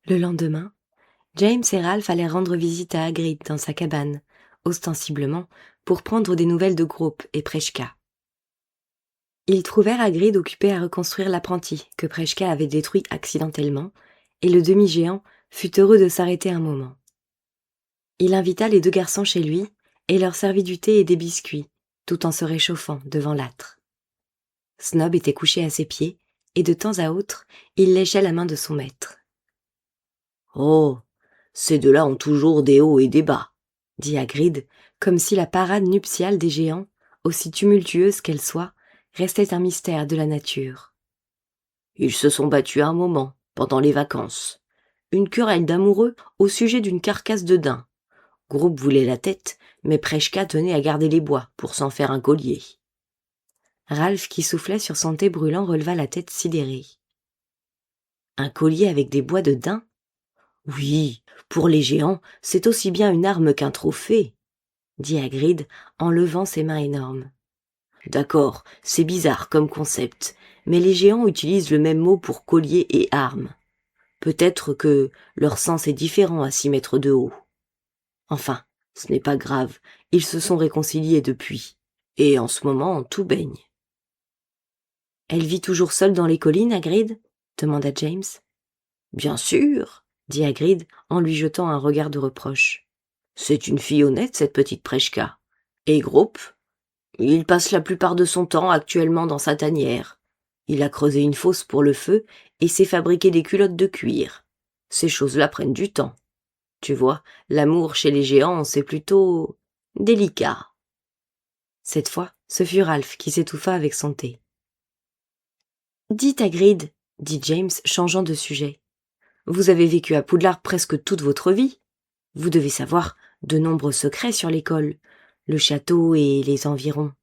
Le lendemain, James et Ralph allèrent rendre visite à Hagrid dans sa cabane, ostensiblement pour prendre des nouvelles de Groupe et Preshka. Ils trouvèrent Hagrid occupé à reconstruire l'apprenti que Preshka avait détruit accidentellement, et le demi-géant fut heureux de s'arrêter un moment. Il invita les deux garçons chez lui et leur servit du thé et des biscuits, tout en se réchauffant devant l'âtre. Snob était couché à ses pieds, et de temps à autre, il léchait la main de son maître. « Oh, ces deux-là ont toujours des hauts et des bas, » dit Hagrid, comme si la parade nuptiale des géants, aussi tumultueuse qu'elle soit, restait un mystère de la nature. Ils se sont battus un moment, pendant les vacances. Une querelle d'amoureux au sujet d'une carcasse de daim. Groupe voulait la tête, mais Preshka tenait à garder les bois pour s'en faire un collier. Ralph, qui soufflait sur son thé brûlant, releva la tête sidéré. Un collier avec des bois de daim ? Oui, pour les géants, c'est aussi bien une arme qu'un trophée, dit Hagrid en levant ses mains énormes. D'accord, c'est bizarre comme concept, mais les géants utilisent le même mot pour collier et arme. Peut-être que leur sens est différent à 6 mètres de haut. Enfin, ce n'est pas grave, ils se sont réconciliés depuis. Et en ce moment, tout baigne. Elle vit toujours seule dans les collines, Hagrid ? demanda James. Bien sûr, dit Hagrid en lui jetant un regard de reproche. C'est une fille honnête, cette petite Preshka. Et Groupe, il passe la plupart de son temps actuellement dans sa tanière. Il a creusé une fosse pour le feu et s'est fabriqué des culottes de cuir. Ces choses-là prennent du temps. Tu vois, l'amour chez les géants, c'est plutôt délicat. Cette fois, ce fut Ralph qui s'étouffa avec son thé. Dites Hagrid, dit James, changeant de sujet. Vous avez vécu à Poudlard presque toute votre vie. Vous devez savoir de nombreux secrets sur l'école, le château et les environs.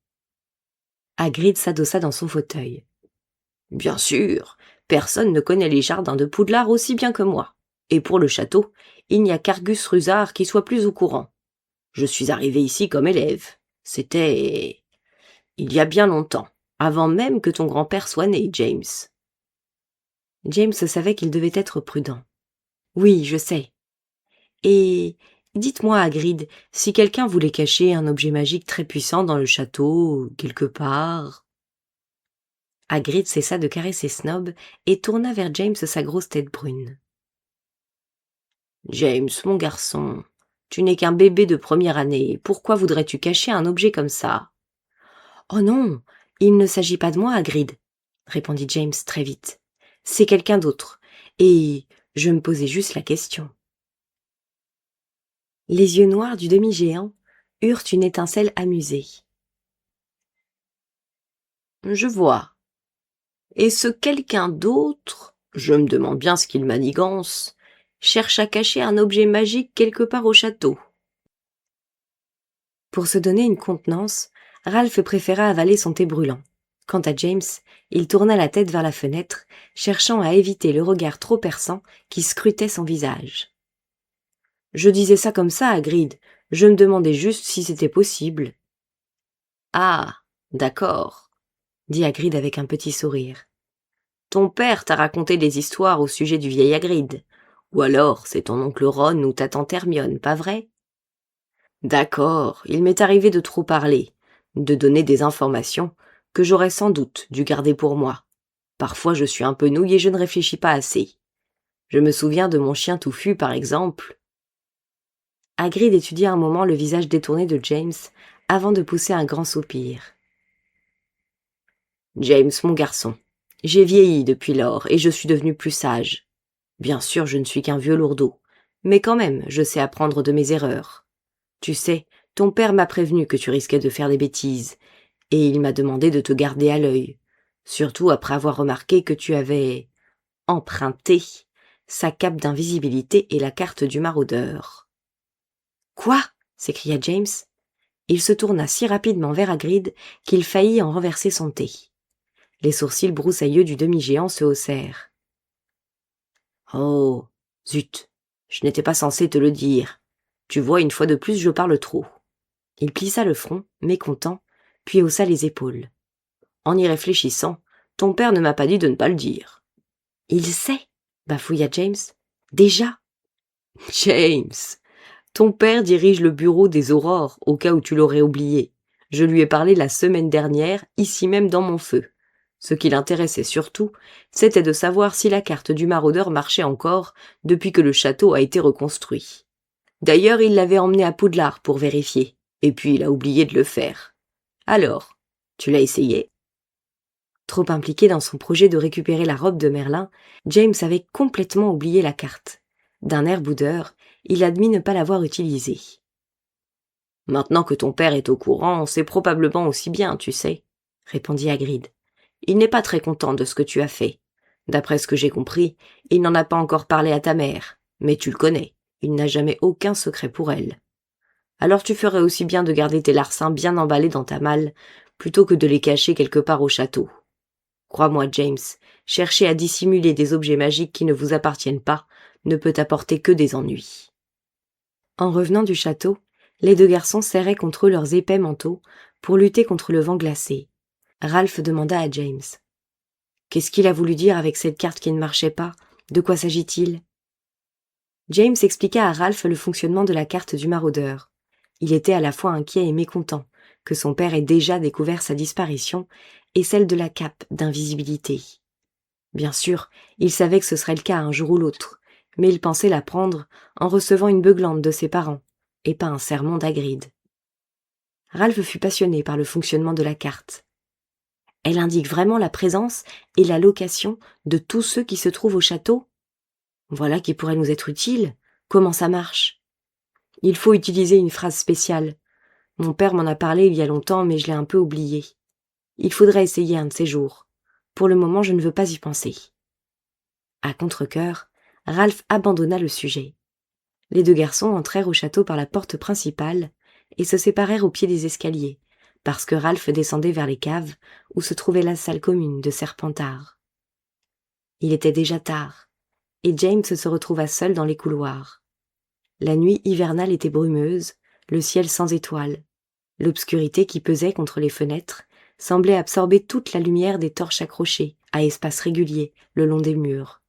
Hagrid s'adossa dans son fauteuil. Bien sûr, personne ne connaît les jardins de Poudlard aussi bien que moi. Et pour le château, il n'y a qu'Argus Rusard qui soit plus au courant. Je suis arrivé ici comme élève. C'était il y a bien longtemps, avant même que ton grand-père soit né, James. James savait qu'il devait être prudent. Oui, je sais. Et dites-moi, Hagrid, si quelqu'un voulait cacher un objet magique très puissant dans le château, quelque part... Hagrid cessa de caresser Snob et tourna vers James sa grosse tête brune. James, mon garçon, tu n'es qu'un bébé de première année. Pourquoi voudrais-tu cacher un objet comme ça ? Oh non, il ne s'agit pas de moi, Hagrid, répondit James très vite. C'est quelqu'un d'autre, et je me posais juste la question. Les yeux noirs du demi-géant eurent une étincelle amusée. Je vois. Et ce quelqu'un d'autre, je me demande bien ce qu'il manigance, cherche à cacher un objet magique quelque part au château. Pour se donner une contenance, Ralph préféra avaler son thé brûlant. Quant à James, il tourna la tête vers la fenêtre, cherchant à éviter le regard trop perçant qui scrutait son visage. Je disais ça comme ça, Hagrid. Je me demandais juste si c'était possible. Ah, d'accord, dit Hagrid avec un petit sourire. Ton père t'a raconté des histoires au sujet du vieil Hagrid. Ou alors c'est ton oncle Ron ou ta tante Hermione, pas vrai ? D'accord, il m'est arrivé de trop parler, de donner des informations que j'aurais sans doute dû garder pour moi. Parfois je suis un peu nouille et je ne réfléchis pas assez. Je me souviens de mon chien touffu, par exemple. Hagrid étudia un moment le visage détourné de James avant de pousser un grand soupir. James, mon garçon, j'ai vieilli depuis lors et je suis devenu plus sage. Bien sûr, je ne suis qu'un vieux lourdeau, mais quand même, je sais apprendre de mes erreurs. Tu sais, ton père m'a prévenu que tu risquais de faire des bêtises, et il m'a demandé de te garder à l'œil, surtout après avoir remarqué que tu avais emprunté sa cape d'invisibilité et la carte du maraudeur. « Quoi » s'écria James. Il se tourna si rapidement vers Hagrid qu'il faillit en renverser son thé. Les sourcils broussailleux du demi-géant se haussèrent. « Oh, zut, je n'étais pas censé te le dire. Tu vois, une fois de plus, je parle trop. » Il plissa le front, mécontent, puis haussa les épaules. « En y réfléchissant, ton père ne m'a pas dit de ne pas le dire. » « Il sait » bafouilla James. Déjà? James, ton père dirige le bureau des aurores, au cas où tu l'aurais oublié. Je lui ai parlé la semaine dernière, ici même dans mon feu. Ce qui l'intéressait surtout, c'était de savoir si la carte du maraudeur marchait encore depuis que le château a été reconstruit. D'ailleurs, il l'avait emmené à Poudlard pour vérifier, et puis il a oublié de le faire. Alors, tu l'as essayé? Trop impliqué dans son projet de récupérer la robe de Merlin, James avait complètement oublié la carte. D'un air boudeur, il admit ne pas l'avoir utilisée. Maintenant que ton père est au courant, c'est probablement aussi bien, tu sais, répondit Hagrid. Il n'est pas très content de ce que tu as fait. D'après ce que j'ai compris, il n'en a pas encore parlé à ta mère, mais tu le connais, il n'a jamais aucun secret pour elle. Alors tu ferais aussi bien de garder tes larcins bien emballés dans ta malle, plutôt que de les cacher quelque part au château. Crois-moi, James, chercher à dissimuler des objets magiques qui ne vous appartiennent pas ne peut apporter que des ennuis. En revenant du château, les deux garçons serraient contre eux leurs épais manteaux pour lutter contre le vent glacé. Ralph demanda à James. « Qu'est-ce qu'il a voulu dire avec cette carte qui ne marchait pas? De quoi s'agit-il » James expliqua à Ralph le fonctionnement de la carte du maraudeur. Il était à la fois inquiet et mécontent que son père ait déjà découvert sa disparition et celle de la cape d'invisibilité. Bien sûr, il savait que ce serait le cas un jour ou l'autre, mais il pensait la prendre en recevant une beuglante de ses parents, et pas un sermon d'Hagrid. Ralph fut passionné par le fonctionnement de la carte. Elle indique vraiment la présence et la location de tous ceux qui se trouvent au château? Voilà qui pourrait nous être utile. Comment ça marche? Il faut utiliser une phrase spéciale. Mon père m'en a parlé il y a longtemps, mais je l'ai un peu oublié. Il faudrait essayer un de ces jours. Pour le moment, je ne veux pas y penser. À contre-cœur, Ralph abandonna le sujet. Les deux garçons entrèrent au château par la porte principale et se séparèrent au pied des escaliers, parce que Ralph descendait vers les caves où se trouvait la salle commune de Serpentard. Il était déjà tard, et James se retrouva seul dans les couloirs. La nuit hivernale était brumeuse, le ciel sans étoiles. L'obscurité qui pesait contre les fenêtres semblait absorber toute la lumière des torches accrochées à espaces réguliers le long des murs.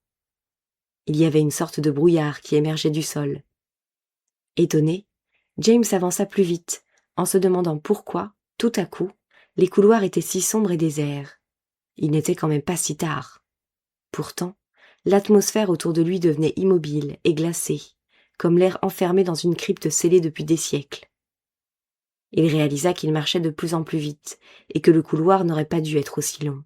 Il y avait une sorte de brouillard qui émergeait du sol. Étonné, James avança plus vite, en se demandant pourquoi, tout à coup, les couloirs étaient si sombres et déserts. Il n'était quand même pas si tard. Pourtant, l'atmosphère autour de lui devenait immobile et glacée, comme l'air enfermé dans une crypte scellée depuis des siècles. Il réalisa qu'il marchait de plus en plus vite, et que le couloir n'aurait pas dû être aussi long.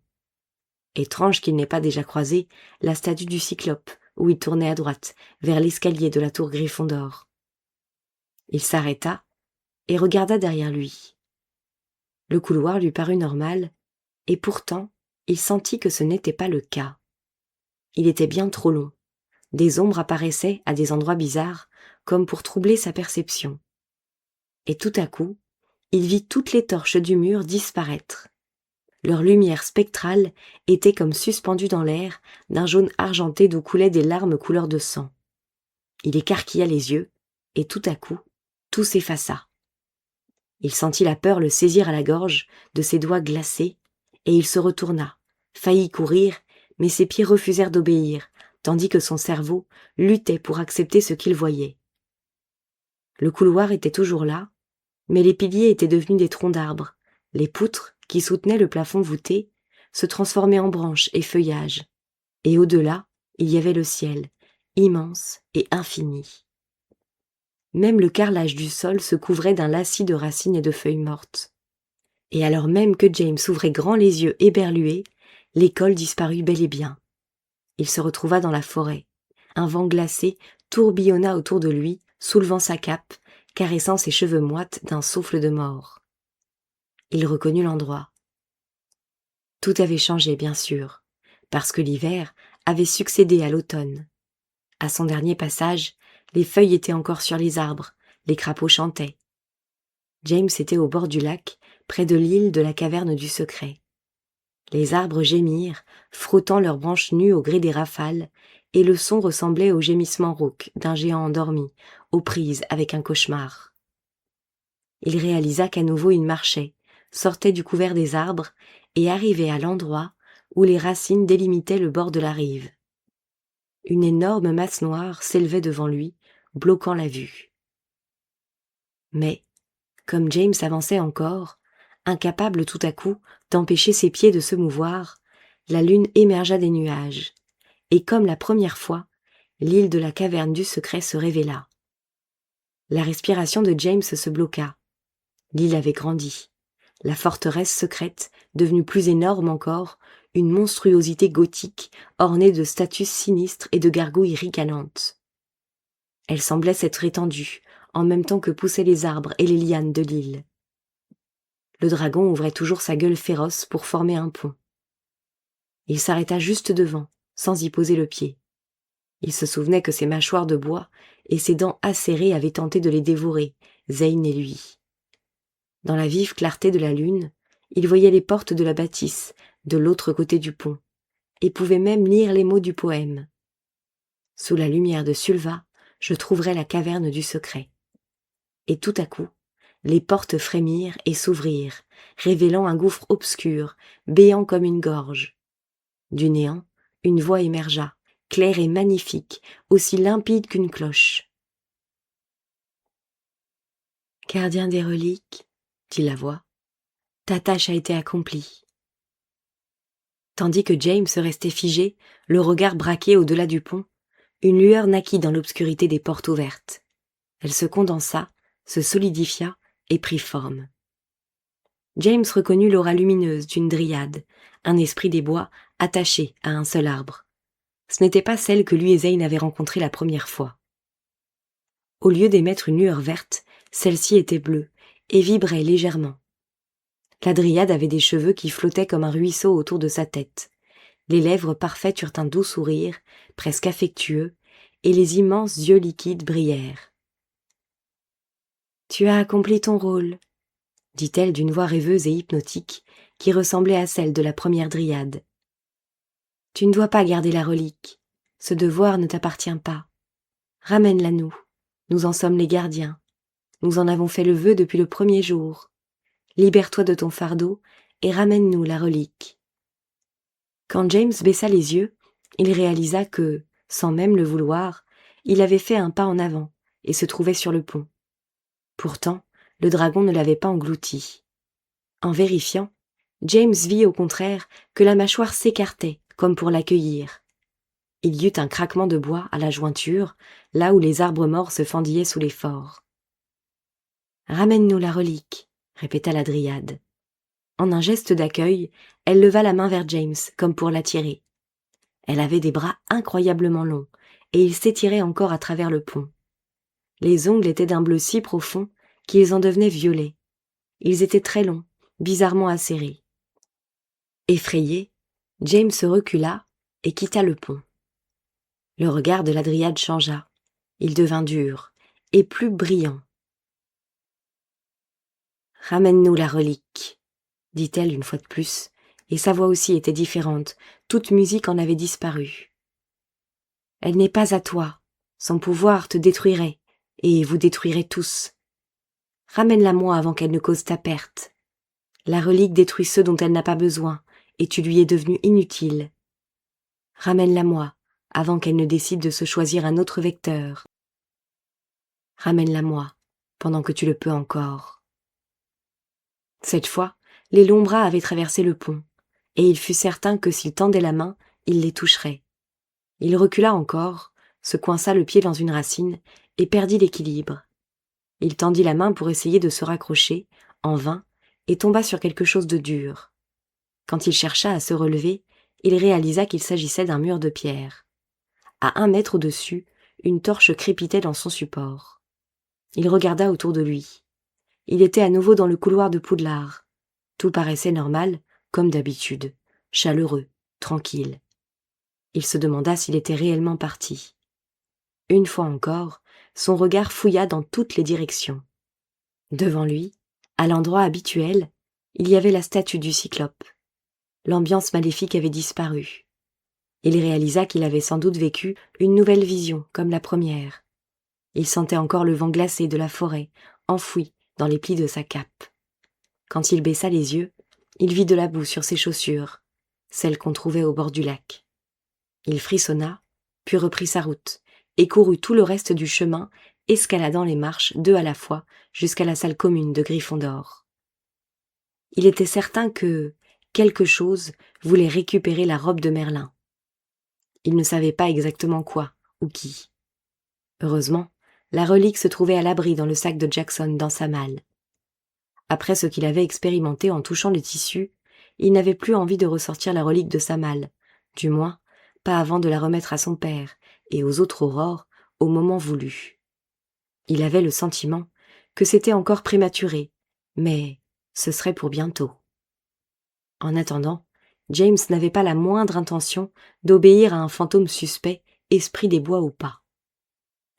Étrange qu'il n'ait pas déjà croisé la statue du Cyclope, où il tournait à droite, vers l'escalier de la tour Gryffondor. Il s'arrêta et regarda derrière lui. Le couloir lui parut normal, et pourtant, il sentit que ce n'était pas le cas. Il était bien trop long. Des ombres apparaissaient à des endroits bizarres, comme pour troubler sa perception. Et tout à coup, il vit toutes les torches du mur disparaître. Leur lumière spectrale était comme suspendue dans l'air d'un jaune argenté d'où coulaient des larmes couleur de sang. Il écarquilla les yeux, et tout à coup, tout s'effaça. Il sentit la peur le saisir à la gorge de ses doigts glacés, et il se retourna, faillit courir, mais ses pieds refusèrent d'obéir, tandis que son cerveau luttait pour accepter ce qu'il voyait. Le couloir était toujours là, mais les piliers étaient devenus des troncs d'arbres, les poutres, qui soutenaient le plafond voûté, se transformaient en branches et feuillages, et au-delà, il y avait le ciel, immense et infini. Même le carrelage du sol se couvrait d'un lacis de racines et de feuilles mortes. Et alors même que James ouvrait grand les yeux éberlués, l'école disparut bel et bien. Il se retrouva dans la forêt. Un vent glacé tourbillonna autour de lui, soulevant sa cape, caressant ses cheveux moites d'un souffle de mort. Il reconnut l'endroit. Tout avait changé, bien sûr, parce que l'hiver avait succédé à l'automne. À son dernier passage, les feuilles étaient encore sur les arbres, les crapauds chantaient. James était au bord du lac, près de l'île de la caverne du secret. Les arbres gémirent, frottant leurs branches nues au gré des rafales, et le son ressemblait au gémissement rauque d'un géant endormi, aux prises avec un cauchemar. Il réalisa qu'à nouveau il marchait, sortait du couvert des arbres et arrivait à l'endroit où les racines délimitaient le bord de la rive. Une énorme masse noire s'élevait devant lui, bloquant la vue. Mais, comme James avançait encore, incapable tout à coup d'empêcher ses pieds de se mouvoir, la lune émergea des nuages, et comme la première fois, l'île de la caverne du secret se révéla. La respiration de James se bloqua. L'île avait grandi. La forteresse secrète, devenue plus énorme encore, une monstruosité gothique ornée de statues sinistres et de gargouilles ricanantes. Elle semblait s'être étendue, en même temps que poussaient les arbres et les lianes de l'île. Le dragon ouvrait toujours sa gueule féroce pour former un pont. Il s'arrêta juste devant, sans y poser le pied. Il se souvenait que ses mâchoires de bois et ses dents acérées avaient tenté de les dévorer, Zane et lui. Dans la vive clarté de la lune, il voyait les portes de la bâtisse, de l'autre côté du pont, et pouvait même lire les mots du poème. Sous la lumière de Sulva, je trouverai la caverne du secret. Et tout à coup, les portes frémirent et s'ouvrirent, révélant un gouffre obscur, béant comme une gorge. Du néant, une voix émergea, claire et magnifique, aussi limpide qu'une cloche. « Gardien des reliques, dit la voix, ta tâche a été accomplie. » Tandis que James restait figé, le regard braqué au-delà du pont, une lueur naquit dans l'obscurité des portes ouvertes. Elle se condensa, se solidifia et prit forme. James reconnut l'aura lumineuse d'une dryade, un esprit des bois attaché à un seul arbre. Ce n'était pas celle que lui et Zane avaient rencontrée la première fois. Au lieu d'émettre une lueur verte, celle-ci était bleue et vibrait légèrement. La dryade avait des cheveux qui flottaient comme un ruisseau autour de sa tête. Les lèvres parfaites eurent un doux sourire, presque affectueux, et les immenses yeux liquides brillèrent. « Tu as accompli ton rôle, » dit-elle d'une voix rêveuse et hypnotique qui ressemblait à celle de la première dryade. « Tu ne dois pas garder la relique. Ce devoir ne t'appartient pas. Ramène-la nous. Nous en sommes les gardiens. Nous en avons fait le vœu depuis le premier jour. Libère-toi de ton fardeau et ramène-nous la relique. » Quand James baissa les yeux, il réalisa que, sans même le vouloir, il avait fait un pas en avant et se trouvait sur le pont. Pourtant, le dragon ne l'avait pas englouti. En vérifiant, James vit au contraire que la mâchoire s'écartait comme pour l'accueillir. Il y eut un craquement de bois à la jointure, là où les arbres morts se fendillaient sous les forts. « Ramène-nous la relique, » répéta la dryade. En un geste d'accueil, elle leva la main vers James, comme pour l'attirer. Elle avait des bras incroyablement longs, et ils s'étiraient encore à travers le pont. Les ongles étaient d'un bleu si profond qu'ils en devenaient violets. Ils étaient très longs, bizarrement acérés. Effrayé, James recula et quitta le pont. Le regard de la dryade changea. Il devint dur et plus brillant. « Ramène-nous la relique, » dit-elle une fois de plus, et sa voix aussi était différente, toute musique en avait disparu. « Elle n'est pas à toi, son pouvoir te détruirait, et vous détruirez tous. Ramène-la moi avant qu'elle ne cause ta perte. La relique détruit ceux dont elle n'a pas besoin, et tu lui es devenu inutile. Ramène-la moi avant qu'elle ne décide de se choisir un autre vecteur. Ramène-la moi pendant que tu le peux encore. » Cette fois, les longs bras avaient traversé le pont, et il fut certain que s'il tendait la main, il les toucherait. Il recula encore, se coinça le pied dans une racine et perdit l'équilibre. Il tendit la main pour essayer de se raccrocher, en vain, et tomba sur quelque chose de dur. Quand il chercha à se relever, il réalisa qu'il s'agissait d'un mur de pierre. À 1 mètre au-dessus, une torche crépitait dans son support. Il regarda autour de lui. Il était à nouveau dans le couloir de Poudlard. Tout paraissait normal, comme d'habitude, chaleureux, tranquille. Il se demanda s'il était réellement parti. Une fois encore, son regard fouilla dans toutes les directions. Devant lui, à l'endroit habituel, il y avait la statue du cyclope. L'ambiance maléfique avait disparu. Il réalisa qu'il avait sans doute vécu une nouvelle vision, comme la première. Il sentait encore le vent glacé de la forêt, enfoui dans les plis de sa cape. Quand il baissa les yeux, il vit de la boue sur ses chaussures, celles qu'on trouvait au bord du lac. Il frissonna puis reprit sa route, et courut tout le reste du chemin, escaladant les marches 2 à la fois, jusqu'à la salle commune de Gryffondor. Il était certain que quelque chose voulait récupérer la robe de Merlin. Il ne savait pas exactement quoi ou qui. Heureusement, la relique se trouvait à l'abri dans le sac de Jackson dans sa malle. Après ce qu'il avait expérimenté en touchant le tissu, il n'avait plus envie de ressortir la relique de sa malle, du moins pas avant de la remettre à son père et aux autres aurores au moment voulu. Il avait le sentiment que c'était encore prématuré, mais ce serait pour bientôt. En attendant, James n'avait pas la moindre intention d'obéir à un fantôme suspect, esprit des bois ou pas.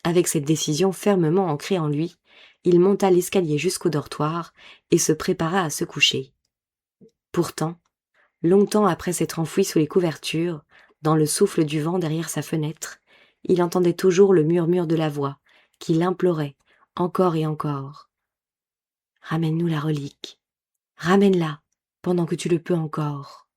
Avec cette décision fermement ancrée en lui, il monta l'escalier jusqu'au dortoir et se prépara à se coucher. Pourtant, longtemps après s'être enfoui sous les couvertures, dans le souffle du vent derrière sa fenêtre, il entendait toujours le murmure de la voix qui l'implorait encore et encore. « Ramène-nous la relique. Ramène-la, pendant que tu le peux encore. »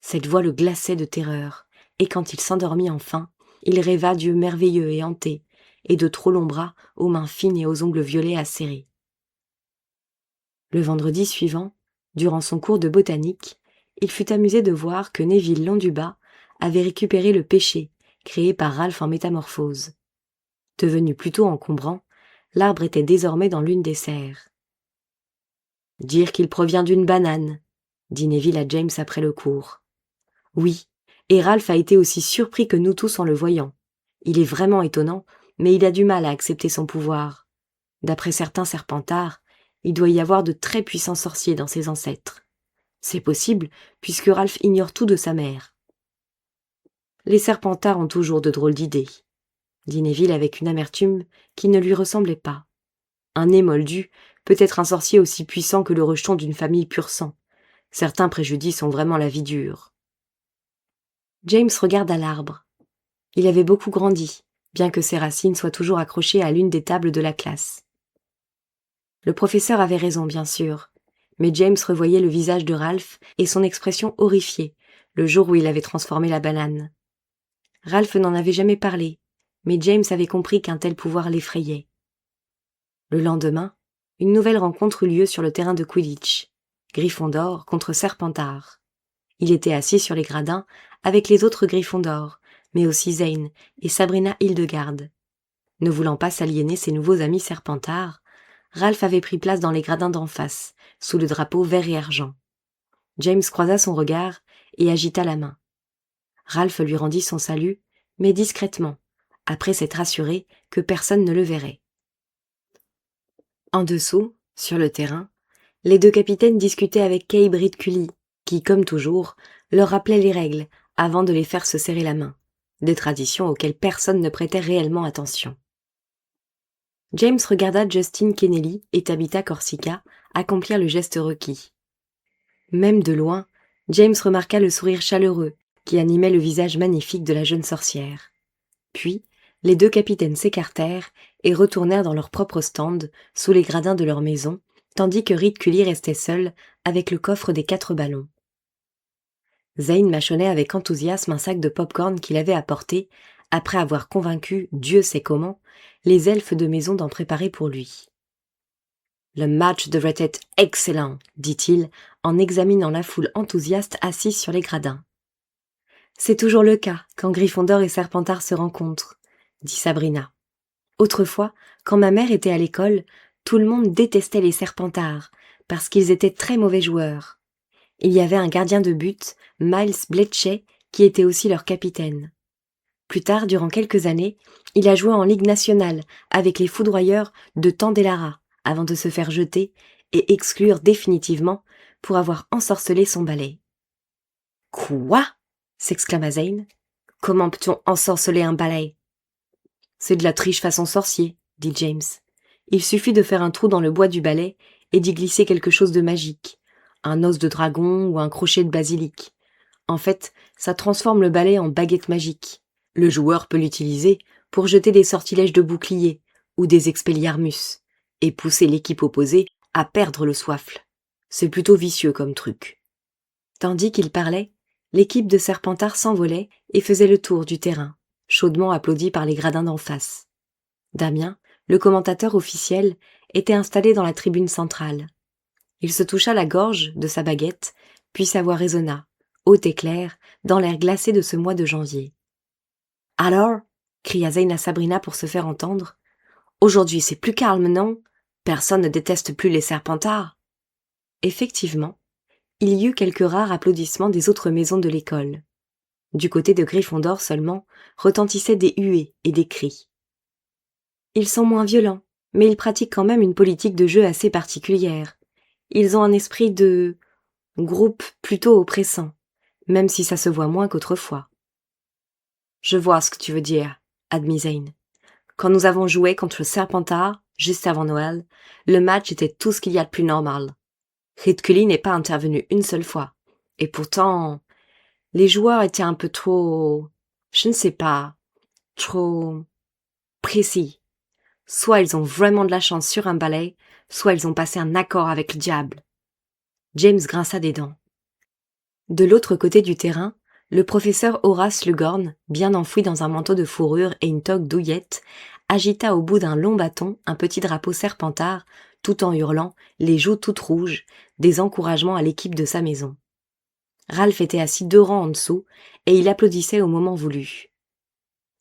Cette voix le glaçait de terreur, et quand il s'endormit enfin, il rêva d'yeux merveilleux et hantés, et de trop longs bras aux mains fines et aux ongles violets acérés. Le vendredi suivant, durant son cours de botanique, il fut amusé de voir que Neville Londubat avait récupéré le péché créé par Ralph en métamorphose. Devenu plutôt encombrant, l'arbre était désormais dans l'une des serres. « Dire qu'il provient d'une banane », dit Neville à James après le cours. « Oui, et Ralph a été aussi surpris que nous tous en le voyant. Il est vraiment étonnant, mais il a du mal à accepter son pouvoir. D'après certains Serpentards, il doit y avoir de très puissants sorciers dans ses ancêtres. C'est possible, puisque Ralph ignore tout de sa mère. » « Les Serpentards ont toujours de drôles d'idées, » dit Neville avec une amertume qui ne lui ressemblait pas. Un nez moldu peut être un sorcier aussi puissant que le rejeton d'une famille pur sang. Certains préjudices ont vraiment la vie dure. James regarda l'arbre. Il avait beaucoup grandi, bien que ses racines soient toujours accrochées à l'une des tables de la classe. Le professeur avait raison, bien sûr, mais James revoyait le visage de Ralph et son expression horrifiée, le jour où il avait transformé la banane. Ralph n'en avait jamais parlé, mais James avait compris qu'un tel pouvoir l'effrayait. Le lendemain, une nouvelle rencontre eut lieu sur le terrain de Quidditch. Gryffondor contre Serpentard. Il était assis sur les gradins avec les autres Gryffondor, mais aussi Zane et Sabrina Hildegarde. Ne voulant pas s'aliéner ses nouveaux amis Serpentards, Ralph avait pris place dans les gradins d'en face, sous le drapeau vert et argent. James croisa son regard et agita la main. Ralph lui rendit son salut, mais discrètement, après s'être assuré que personne ne le verrait. En dessous, sur le terrain, les deux capitaines discutaient avec Cabe Ridcully, qui, comme toujours, leur rappelait les règles avant de les faire se serrer la main, des traditions auxquelles personne ne prêtait réellement attention. James regarda Justin Kennelly et Tabitha Corsica accomplir le geste requis. Même de loin, James remarqua le sourire chaleureux qui animait le visage magnifique de la jeune sorcière. Puis, les deux capitaines s'écartèrent et retournèrent dans leur propre stand, sous les gradins de leur maison, tandis que Ridcully restait seul avec le coffre des 4 ballons. Zane mâchonnait avec enthousiasme un sac de pop-corn qu'il avait apporté, après avoir convaincu, Dieu sait comment, les elfes de maison d'en préparer pour lui. « Le match devrait être excellent, » dit-il, en examinant la foule enthousiaste assise sur les gradins. « C'est toujours le cas quand Gryffondor et Serpentard se rencontrent, » dit Sabrina. « Autrefois, quand ma mère était à l'école, tout le monde détestait les Serpentards, parce qu'ils étaient très mauvais joueurs. Il y avait un gardien de but, Miles Bletchley, qui était aussi leur capitaine. Plus tard, durant quelques années, il a joué en Ligue nationale avec les foudroyeurs de Tandelara, avant de se faire jeter et exclure définitivement pour avoir ensorcelé son balai. »« Quoi ?» s'exclama Zane. « Comment peut-on ensorceler un balai ?»« C'est de la triche façon sorcier, » dit James. « Il suffit de faire un trou dans le bois du balai et d'y glisser quelque chose de magique, un os de dragon ou un crochet de basilic. En fait, ça transforme le balai en baguette magique. Le joueur peut l'utiliser pour jeter des sortilèges de bouclier ou des expelliarmus et pousser l'équipe opposée à perdre le soifle. C'est plutôt vicieux comme truc. » Tandis qu'il parlait, l'équipe de Serpentard s'envolait et faisait le tour du terrain. chaudement applaudi par les gradins d'en face. Damien, le commentateur officiel, était installé dans la tribune centrale. Il se toucha la gorge de sa baguette, puis sa voix résonna, haute et claire, dans l'air glacé de ce mois de janvier. « Alors » cria Zeyn à Sabrina pour se faire entendre. « Aujourd'hui c'est plus calme, non ? Personne ne déteste plus les Serpentards. » Effectivement, il y eut quelques rares applaudissements des autres maisons de l'école. Du côté de Gryffondor seulement, retentissaient des huées et des cris. Ils sont moins violents, mais ils pratiquent quand même une politique de jeu assez particulière. Ils ont un esprit de groupe plutôt oppressant, même si ça se voit moins qu'autrefois. « Je vois ce que tu veux dire, » admit Zeyn. « Quand nous avons joué contre Serpentard, juste avant Noël, le match était tout ce qu'il y a de plus normal. Ridcully n'est pas intervenu une seule fois. Et pourtant, les joueurs étaient un peu trop, je ne sais pas, trop précis. Soit ils ont vraiment de la chance sur un balai, soit ils ont passé un accord avec le diable. » James grinça des dents. De l'autre côté du terrain, le professeur Horace Lugorn, bien enfoui dans un manteau de fourrure et une toque douillette, agita au bout d'un long bâton un petit drapeau serpentard, tout en hurlant, les joues toutes rouges, des encouragements à l'équipe de sa maison. Ralph était assis 2 rangs en dessous, et il applaudissait au moment voulu.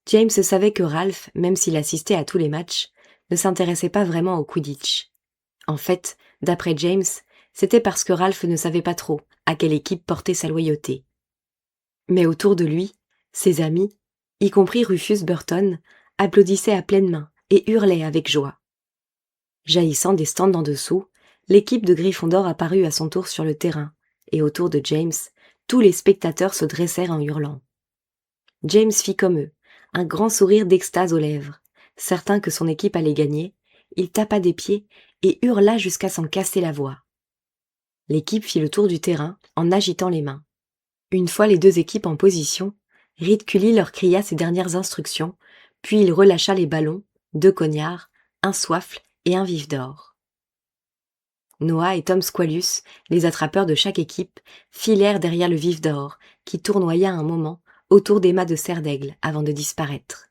James savait que Ralph, même s'il assistait à tous les matchs, ne s'intéressait pas vraiment au Quidditch. En fait, d'après James, c'était parce que Ralph ne savait pas trop à quelle équipe porter sa loyauté. Mais autour de lui, ses amis, y compris Rufus Burton, applaudissaient à pleine main et hurlaient avec joie. Jaillissant des stands en dessous, l'équipe de Gryffondor apparut à son tour sur le terrain, et autour de James, tous les spectateurs se dressèrent en hurlant. James fit comme eux, un grand sourire d'extase aux lèvres. Certain que son équipe allait gagner, il tapa des pieds et hurla jusqu'à s'en casser la voix. L'équipe fit le tour du terrain en agitant les mains. Une fois les 2 équipes en position, Ridcully leur cria ses dernières instructions, puis il relâcha les ballons, 2 cognards, un soifle et un vif d'or. Noah et Tom Squalius, les attrapeurs de chaque équipe, filèrent derrière le vif d'or, qui tournoya un moment autour des mâts de serre d'aigle avant de disparaître.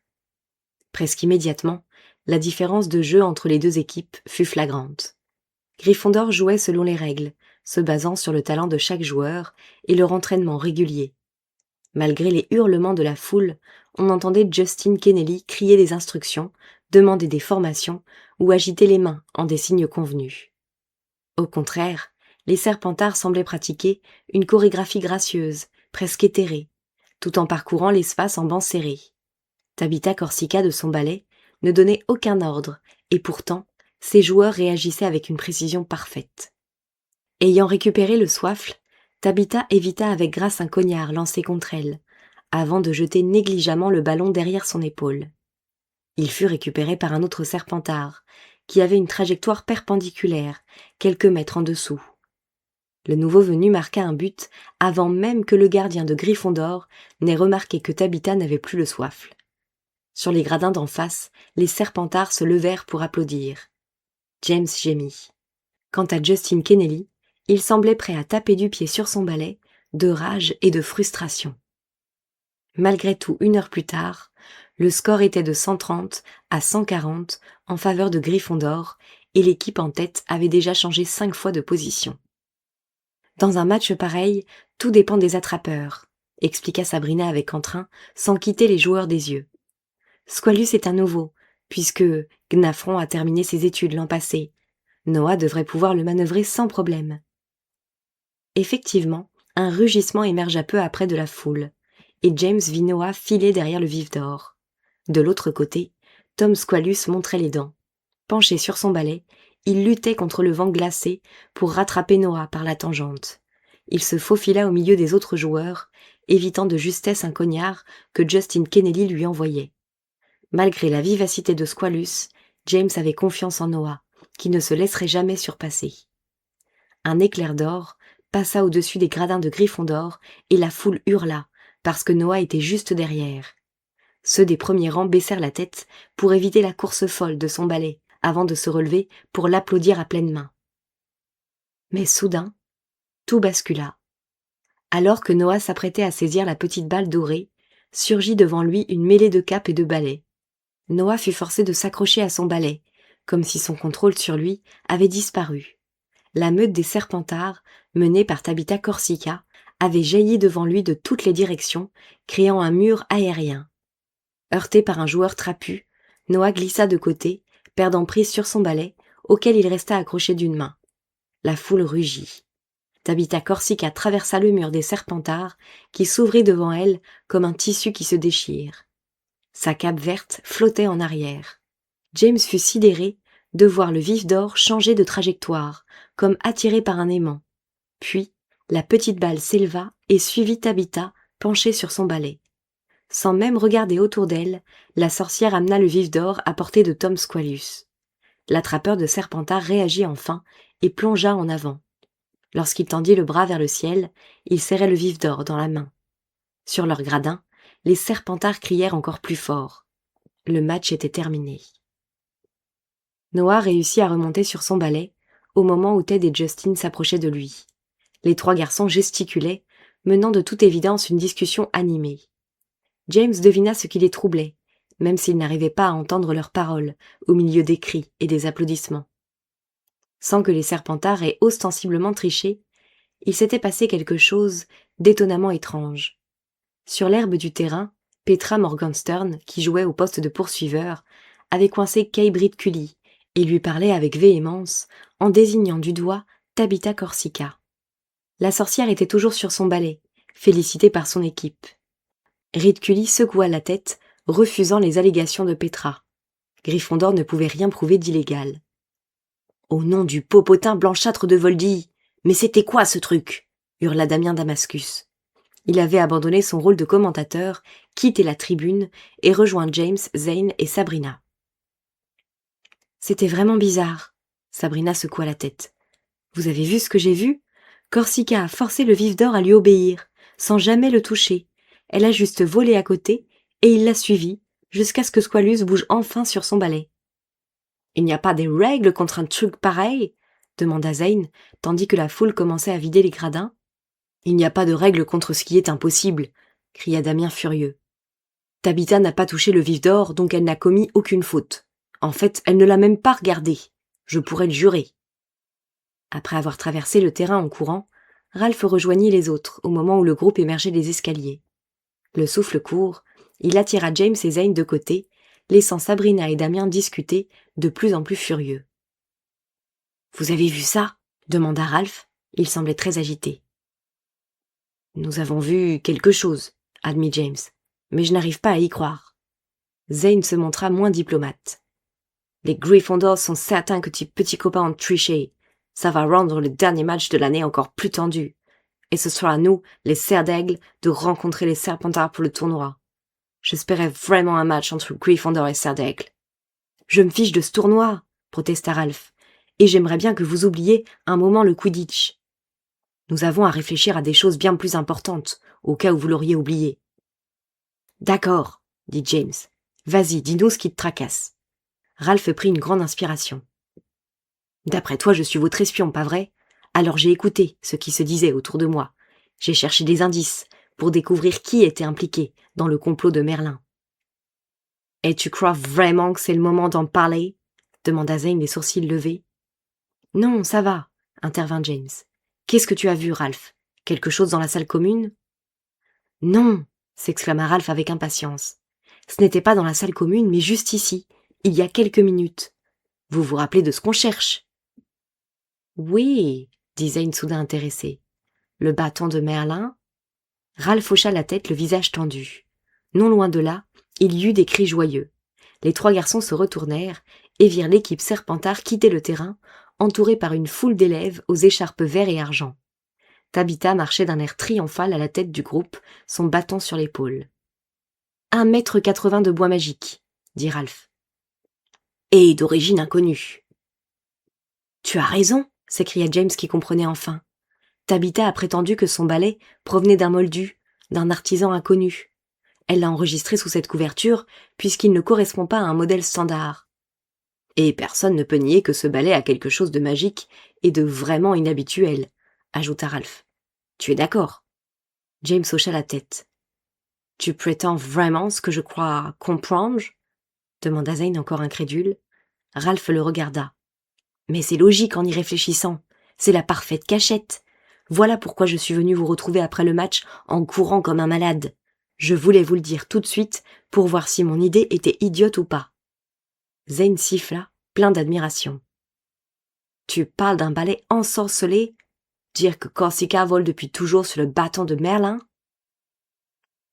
Presque immédiatement, la différence de jeu entre les 2 équipes fut flagrante. Gryffondor jouait selon les règles, se basant sur le talent de chaque joueur et leur entraînement régulier. Malgré les hurlements de la foule, on entendait Justin Kennelly crier des instructions, demander des formations ou agiter les mains en des signes convenus. Au contraire, les Serpentards semblaient pratiquer une chorégraphie gracieuse, presque éthérée, tout en parcourant l'espace en bancs serrés. Tabitha Corsica de son balai ne donnait aucun ordre, et pourtant, ses joueurs réagissaient avec une précision parfaite. Ayant récupéré le soifle, Tabitha évita avec grâce un cognard lancé contre elle, avant de jeter négligemment le ballon derrière son épaule. Il fut récupéré par un autre Serpentard, qui avait une trajectoire perpendiculaire, quelques mètres en dessous. Le nouveau venu marqua un but avant même que le gardien de Gryffondor n'ait remarqué que Tabitha n'avait plus le soifle. Sur les gradins d'en face, les Serpentards se levèrent pour applaudir. James gémit. Quant à Justin Kennelly, il semblait prêt à taper du pied sur son balai, de rage et de frustration. Malgré tout, 1 heure plus tard, le score était de 130 à 140 en faveur de Gryffondor et l'équipe en tête avait déjà changé 5 fois de position. Dans un match pareil, tout dépend des attrapeurs, expliqua Sabrina avec entrain, sans quitter les joueurs des yeux. Squalius est un nouveau, puisque Gnafron a terminé ses études l'an passé. Noah devrait pouvoir le manœuvrer sans problème. Effectivement, un rugissement émergea peu après de la foule, et James vit Noah filer derrière le vif d'or. De l'autre côté, Tom Squalius montrait les dents. Penché sur son balai, il luttait contre le vent glacé pour rattraper Noah par la tangente. Il se faufila au milieu des autres joueurs, évitant de justesse un cognard que Justin Kennelly lui envoyait. Malgré la vivacité de Squalius, James avait confiance en Noah, qui ne se laisserait jamais surpasser. Un éclair d'or passa au-dessus des gradins de Gryffondor et la foule hurla, parce que Noah était juste derrière. Ceux des premiers rangs baissèrent la tête pour éviter la course folle de son balai, avant de se relever pour l'applaudir à pleine main. Mais soudain, tout bascula. Alors que Noah s'apprêtait à saisir la petite balle dorée, surgit devant lui une mêlée de capes et de balais. Noah fut forcé de s'accrocher à son balai, comme si son contrôle sur lui avait disparu. La meute des Serpentards, menée par Tabitha Corsica, avait jailli devant lui de toutes les directions, créant un mur aérien. Heurté par un joueur trapu, Noah glissa de côté, perdant prise sur son balai, auquel il resta accroché d'une main. La foule rugit. Tabitha Corsica traversa le mur des Serpentards, qui s'ouvrit devant elle comme un tissu qui se déchire. Sa cape verte flottait en arrière. James fut sidéré de voir le vif d'or changer de trajectoire, comme attiré par un aimant. Puis, la petite balle s'éleva et suivit Tabitha, penchée sur son balai. Sans même regarder autour d'elle, la sorcière amena le vif d'or à portée de Tom Squalius. L'attrapeur de Serpentard réagit enfin et plongea en avant. Lorsqu'il tendit le bras vers le ciel, il serrait le vif d'or dans la main. Sur leur gradin, les Serpentards crièrent encore plus fort. Le match était terminé. Noah réussit à remonter sur son balai au moment où Ted et Justin s'approchaient de lui. Les trois garçons gesticulaient, menant de toute évidence une discussion animée. James devina ce qui les troublait, même s'il n'arrivait pas à entendre leurs paroles au milieu des cris et des applaudissements. Sans que les Serpentards aient ostensiblement triché, il s'était passé quelque chose d'étonnamment étrange. Sur l'herbe du terrain, Petra Morgenstern, qui jouait au poste de poursuiveur, avait coincé Kay Britcully et lui parlait avec véhémence en désignant du doigt Tabitha Corsica. La sorcière était toujours sur son balai, félicitée par son équipe. Ritcully secoua la tête, refusant les allégations de Petra. Gryffondor ne pouvait rien prouver d'illégal. « Au nom du popotin blanchâtre de Voldy, mais c'était quoi ce truc ?» hurla Damien Damascus. Il avait abandonné son rôle de commentateur, quitté la tribune et rejoint James, Zane et Sabrina. « C'était vraiment bizarre. » Sabrina secoua la tête. « Vous avez vu ce que j'ai vu ? Corsica a forcé le vif d'or à lui obéir, sans jamais le toucher. Elle a juste volé à côté, et il l'a suivi, jusqu'à ce que Squalius bouge enfin sur son balai. « Il n'y a pas des règles contre un truc pareil ?» demanda Zane, tandis que la foule commençait à vider les gradins. « Il n'y a pas de règles contre ce qui est impossible !» cria Damien furieux. « Tabitha n'a pas touché le vif d'or, donc elle n'a commis aucune faute. En fait, elle ne l'a même pas regardé. Je pourrais le jurer. » Après avoir traversé le terrain en courant, Ralph rejoignit les autres au moment où le groupe émergeait des escaliers. Le souffle court, il attira James et Zane de côté, laissant Sabrina et Damien discuter, de plus en plus furieux. « Vous avez vu ça ?» demanda Ralph. Il semblait très agité. « Nous avons vu quelque chose, » admit James, « mais je n'arrive pas à y croire. » Zane se montra moins diplomate. « Les Gryffondors sont certains que tes petits copains ont triché. Ça va rendre le dernier match de l'année encore plus tendu. Et ce sera à nous, les Serres d'Aigle, de rencontrer les Serpentards pour le tournoi. J'espérais vraiment un match entre Gryffondor et Serres d'Aigle. »« Je me fiche de ce tournoi, » protesta Ralph, « et j'aimerais bien que vous oubliez un moment le Quidditch. Nous avons à réfléchir à des choses bien plus importantes, au cas où vous l'auriez oublié. »« D'accord, » dit James. « Vas-y, dis-nous ce qui te tracasse. » Ralph prit une grande inspiration. « D'après toi, je suis votre espion, pas vrai ? Alors j'ai écouté ce qui se disait autour de moi. J'ai cherché des indices pour découvrir qui était impliqué dans le complot de Merlin. »« Et tu crois vraiment que c'est le moment d'en parler ?» demanda Zane, les sourcils levés. « Non, ça va, » intervint James. « Qu'est-ce que tu as vu, Ralph ? Quelque chose dans la salle commune ?»« Non !» s'exclama Ralph avec impatience. « Ce n'était pas dans la salle commune, mais juste ici, il y a quelques minutes. Vous vous rappelez de ce qu'on cherche ?»« Oui, » dit Zane soudain intéressé. « Le bâton de Merlin ?» Ralph hocha la tête, le visage tendu. Non loin de là, il y eut des cris joyeux. Les trois garçons se retournèrent et virent l'équipe Serpentard quitter le terrain, entourée par une foule d'élèves aux écharpes vert et argent. Tabitha marchait d'un air triomphal à la tête du groupe, son bâton sur l'épaule. « 1,80 m de bois magique, » dit Ralph. « Et d'origine inconnue. »« Tu as raison, » s'écria James qui comprenait enfin. Tabitha a prétendu que son balai provenait d'un moldu, d'un artisan inconnu. Elle l'a enregistré sous cette couverture, puisqu'il ne correspond pas à un modèle standard. Et personne ne peut nier que ce balai a quelque chose de magique et de vraiment inhabituel, ajouta Ralph. Tu es d'accord ? James hocha la tête. Tu prétends vraiment ce que je crois comprendre ?» demanda Zane encore incrédule. Ralph le regarda. « Mais c'est logique en y réfléchissant. C'est la parfaite cachette. Voilà pourquoi je suis venu vous retrouver après le match en courant comme un malade. Je voulais vous le dire tout de suite pour voir si mon idée était idiote ou pas. » Zane siffla, plein d'admiration. « Tu parles d'un balai ensorcelé? Dire que Corsica vole depuis toujours sur le bâton de Merlin ?»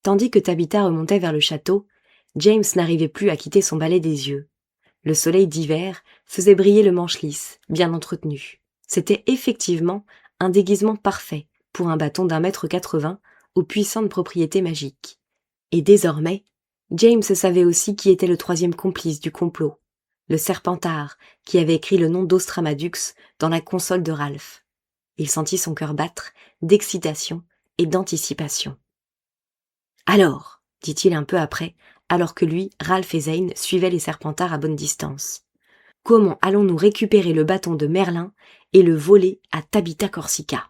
Tandis que Tabitha remontait vers le château, James n'arrivait plus à quitter son balai des yeux. Le soleil d'hiver faisait briller le manche lisse, bien entretenu. C'était effectivement un déguisement parfait pour un bâton d'1,80 m aux puissantes propriétés magiques. Et désormais, James savait aussi qui était le troisième complice du complot, le Serpentard qui avait écrit le nom d'Austramadux dans la console de Ralph. Il sentit son cœur battre d'excitation et d'anticipation. « Alors, dit-il un peu après, alors que lui, Ralph et Zane suivaient les Serpentards à bonne distance. Comment allons-nous récupérer le bâton de Merlin et le voler à Tabitha Corsica ?